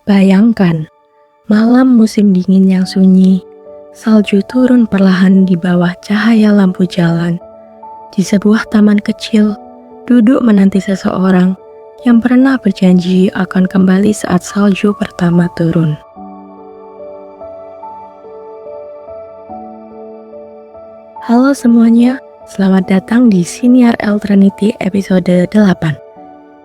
Bayangkan, malam musim dingin yang sunyi, salju turun perlahan di bawah cahaya lampu jalan. Di sebuah taman kecil, duduk menanti seseorang yang pernah berjanji akan kembali saat salju pertama turun. Halo semuanya, selamat datang di Siniar Alternity episode 8.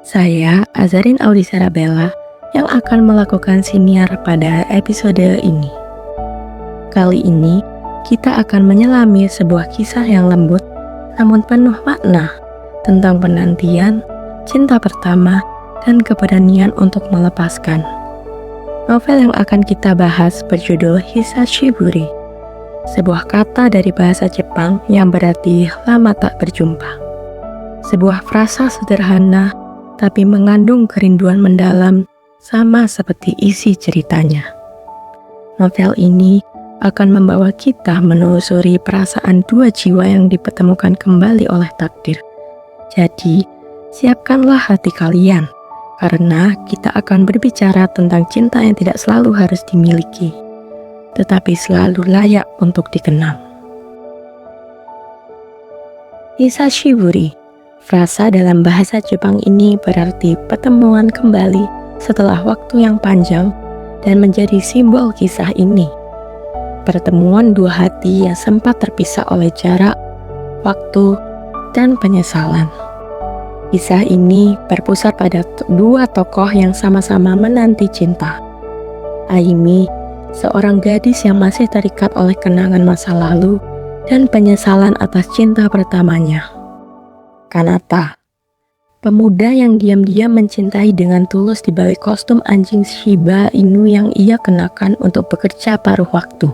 Saya Azarin Audi Sarabella yang akan melakukan siniar pada episode ini. Kali ini, kita akan menyelami sebuah kisah yang lembut namun penuh makna tentang penantian, cinta pertama, dan keberanian untuk melepaskan. Novel yang akan kita bahas berjudul Hisashiburi, sebuah kata dari bahasa Jepang yang berarti lama tak berjumpa. Sebuah frasa sederhana tapi mengandung kerinduan mendalam, sama seperti isi ceritanya. Novel ini akan membawa kita menelusuri perasaan dua jiwa yang dipertemukan kembali oleh takdir. Jadi, siapkanlah hati kalian, karena kita akan berbicara tentang cinta yang tidak selalu harus dimiliki, tetapi selalu layak untuk dikenang. Hisashiburi, frasa dalam bahasa Jepang ini berarti pertemuan kembali setelah waktu yang panjang dan menjadi simbol kisah ini. Pertemuan dua hati yang sempat terpisah oleh jarak, waktu, dan penyesalan. Kisah ini berpusat pada dua tokoh yang sama-sama menanti cinta. Aimi, seorang gadis yang masih terikat oleh kenangan masa lalu dan penyesalan atas cinta pertamanya. Kanata, pemuda yang diam-diam mencintai dengan tulus di balik kostum anjing Shiba Inu yang ia kenakan untuk bekerja paruh waktu.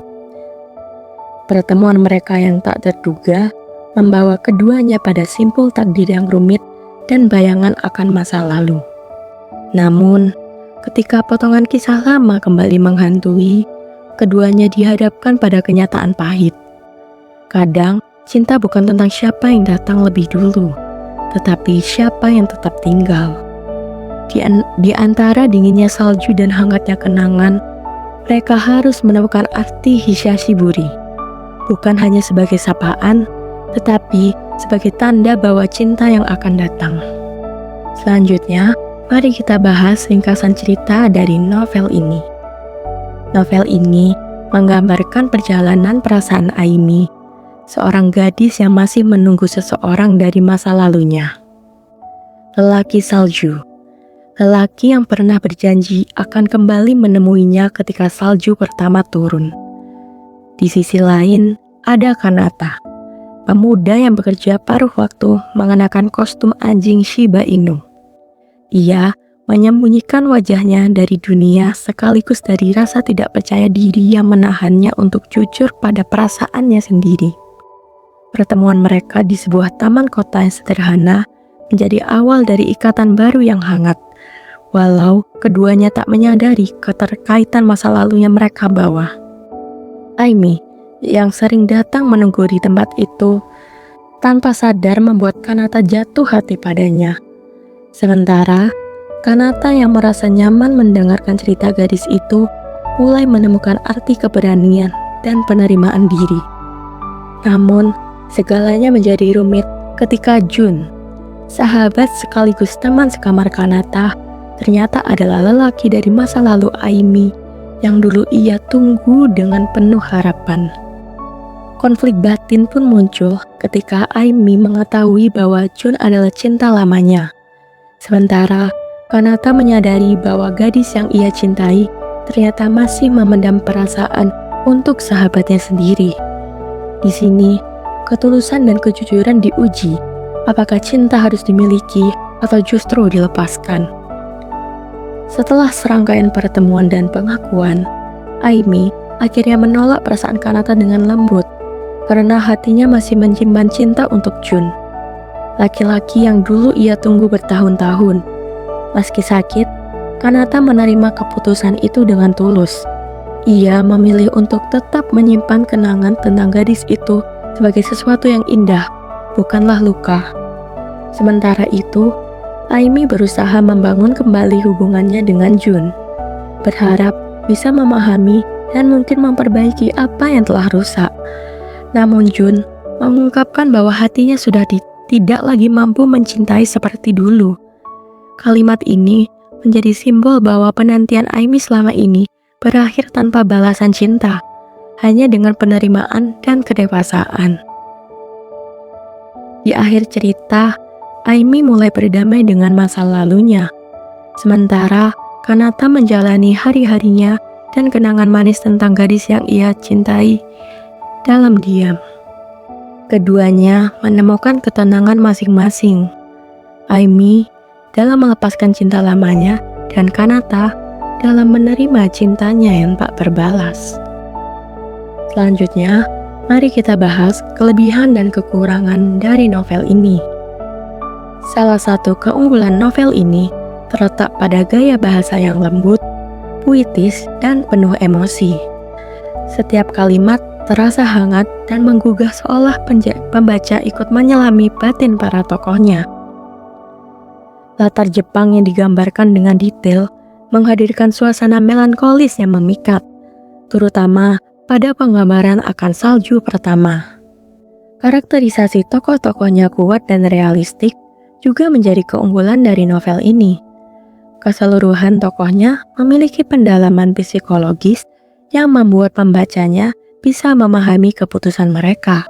Pertemuan mereka yang tak terduga membawa keduanya pada simpul takdir yang rumit dan bayangan akan masa lalu. Namun, ketika potongan kisah lama kembali menghantui, keduanya dihadapkan pada kenyataan pahit. Kadang, cinta bukan tentang siapa yang datang lebih dulu, tetapi siapa yang tetap tinggal. Di antara dinginnya salju dan hangatnya kenangan, mereka harus menemukan arti Hisashiburi, bukan hanya sebagai sapaan, tetapi sebagai tanda bahwa cinta yang akan datang. Selanjutnya, mari kita bahas ringkasan cerita dari novel ini. Novel ini menggambarkan perjalanan perasaan Aimi, seorang gadis yang masih menunggu seseorang dari masa lalunya. Lelaki salju, lelaki yang pernah berjanji akan kembali menemuinya ketika salju pertama turun. Di sisi lain, ada Kanata, pemuda yang bekerja paruh waktu mengenakan kostum anjing Shiba Inu. Ia menyembunyikan wajahnya dari dunia sekaligus dari rasa tidak percaya diri yang menahannya untuk jujur pada perasaannya sendiri. Pertemuan mereka di sebuah taman kota yang sederhana menjadi awal dari ikatan baru yang hangat, walau keduanya tak menyadari keterkaitan masa lalu yang mereka bawa. Aimi, yang sering datang menunggu di tempat itu, tanpa sadar membuat Kanata jatuh hati padanya. Sementara, Kanata yang merasa nyaman mendengarkan cerita gadis itu, mulai menemukan arti keberanian dan penerimaan diri. Namun, segalanya menjadi rumit ketika Jun, sahabat sekaligus teman sekamar Kanata, ternyata adalah lelaki dari masa lalu Aimi yang dulu ia tunggu dengan penuh harapan. Konflik batin pun muncul ketika Aimi mengetahui bahwa Jun adalah cinta lamanya. Sementara Kanata menyadari bahwa gadis yang ia cintai ternyata masih memendam perasaan untuk sahabatnya sendiri. Di sini, ketulusan dan kejujuran diuji. Apakah cinta harus dimiliki atau justru dilepaskan? Setelah serangkaian pertemuan dan pengakuan, Aimi akhirnya menolak perasaan Kanata dengan lembut karena hatinya masih menyimpan cinta untuk Jun, laki-laki yang dulu ia tunggu bertahun-tahun. Meski sakit, Kanata menerima keputusan itu dengan tulus. Ia memilih untuk tetap menyimpan kenangan tentang gadis itu sebagai sesuatu yang indah, bukanlah luka. Sementara itu, Aimi berusaha membangun kembali hubungannya dengan Jun, berharap bisa memahami dan mungkin memperbaiki apa yang telah rusak. Namun Jun mengungkapkan bahwa hatinya sudah tidak lagi mampu mencintai seperti dulu. Kalimat ini menjadi simbol bahwa penantian Aimi selama ini berakhir tanpa balasan cinta, hanya dengan penerimaan dan kedewasaan. Di akhir cerita, Aimi mulai berdamai dengan masa lalunya, sementara Kanata menjalani hari-harinya dan kenangan manis tentang gadis yang ia cintai dalam diam. Keduanya menemukan ketenangan masing-masing. Aimi dalam melepaskan cinta lamanya dan Kanata dalam menerima cintanya yang tak berbalas. Selanjutnya, mari kita bahas kelebihan dan kekurangan dari novel ini. Salah satu keunggulan novel ini terletak pada gaya bahasa yang lembut, puitis, dan penuh emosi. Setiap kalimat terasa hangat dan menggugah seolah pembaca ikut menyelami batin para tokohnya. Latar Jepang yang digambarkan dengan detail menghadirkan suasana melankolis yang memikat, terutama pada penggambaran akan salju pertama. Karakterisasi tokoh-tokohnya kuat dan realistik juga menjadi keunggulan dari novel ini. Keseluruhan tokohnya memiliki pendalaman psikologis yang membuat pembacanya bisa memahami keputusan mereka.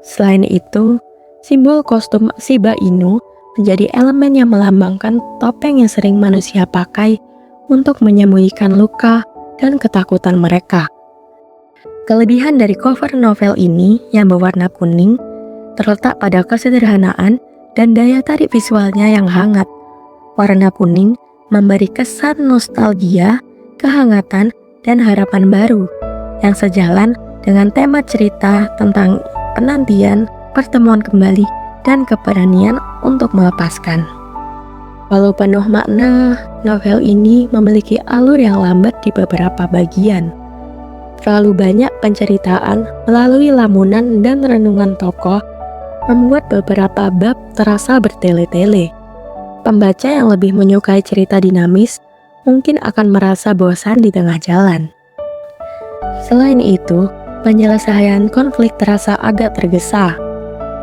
Selain itu, simbol kostum Shiba Inu menjadi elemen yang melambangkan topeng yang sering manusia pakai untuk menyembunyikan luka dan ketakutan mereka. Kelebihan dari cover novel ini yang berwarna kuning terletak pada kesederhanaan dan daya tarik visualnya yang hangat. Warna kuning memberi kesan nostalgia, kehangatan, dan harapan baru yang sejalan dengan tema cerita tentang penantian, pertemuan kembali, dan keberanian untuk melepaskan. Walau penuh makna, novel ini memiliki alur yang lambat di beberapa bagian. Terlalu banyak penceritaan melalui lamunan dan renungan tokoh membuat beberapa bab terasa bertele-tele. Pembaca yang lebih menyukai cerita dinamis mungkin akan merasa bosan di tengah jalan. Selain itu, penyelesaian konflik terasa agak tergesa.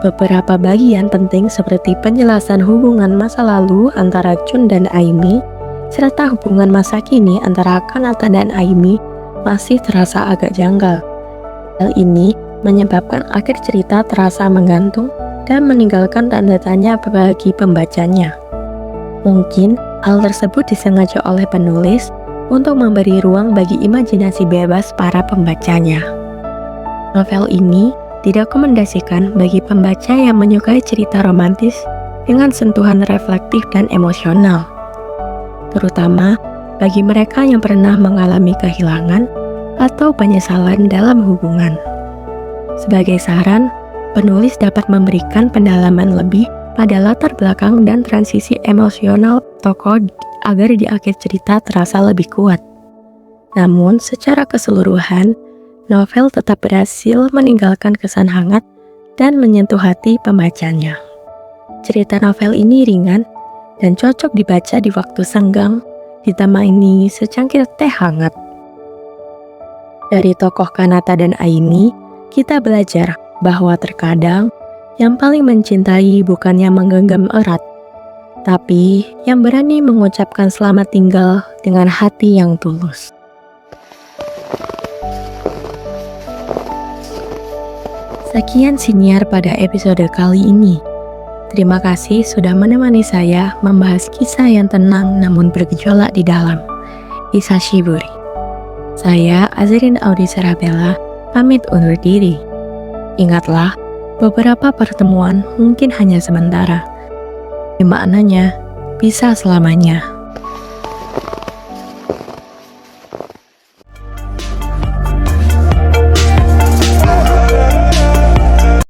Beberapa bagian penting seperti penjelasan hubungan masa lalu antara Jun dan Aimi, serta hubungan masa kini antara Kanata dan Aimi masih terasa agak janggal. Hal ini menyebabkan akhir cerita terasa menggantung dan meninggalkan tanda tanya bagi pembacanya. Mungkin hal tersebut disengaja oleh penulis untuk memberi ruang bagi imajinasi bebas para pembacanya. Novel ini direkomendasikan bagi pembaca yang menyukai cerita romantis dengan sentuhan reflektif dan emosional, terutama bagi mereka yang pernah mengalami kehilangan atau penyesalan dalam hubungan. Sebagai saran, penulis dapat memberikan pendalaman lebih pada latar belakang dan transisi emosional tokoh agar di akhir cerita terasa lebih kuat. Namun, secara keseluruhan, novel tetap berhasil meninggalkan kesan hangat dan menyentuh hati pembacanya. Cerita novel ini ringan dan cocok dibaca di waktu senggang, ditemani secangkir teh hangat. Dari tokoh Kanata dan Aimi, kita belajar bahwa terkadang yang paling mencintai bukannya menggenggam erat, tapi yang berani mengucapkan selamat tinggal dengan hati yang tulus. Sekian siniar pada episode kali ini. Terima kasih sudah menemani saya membahas kisah yang tenang namun bergejolak di dalam. Hisashiburi. Saya Azrin Audi Sarabella, pamit undur diri. Ingatlah, beberapa pertemuan mungkin hanya sementara. Maknanya bisa selamanya.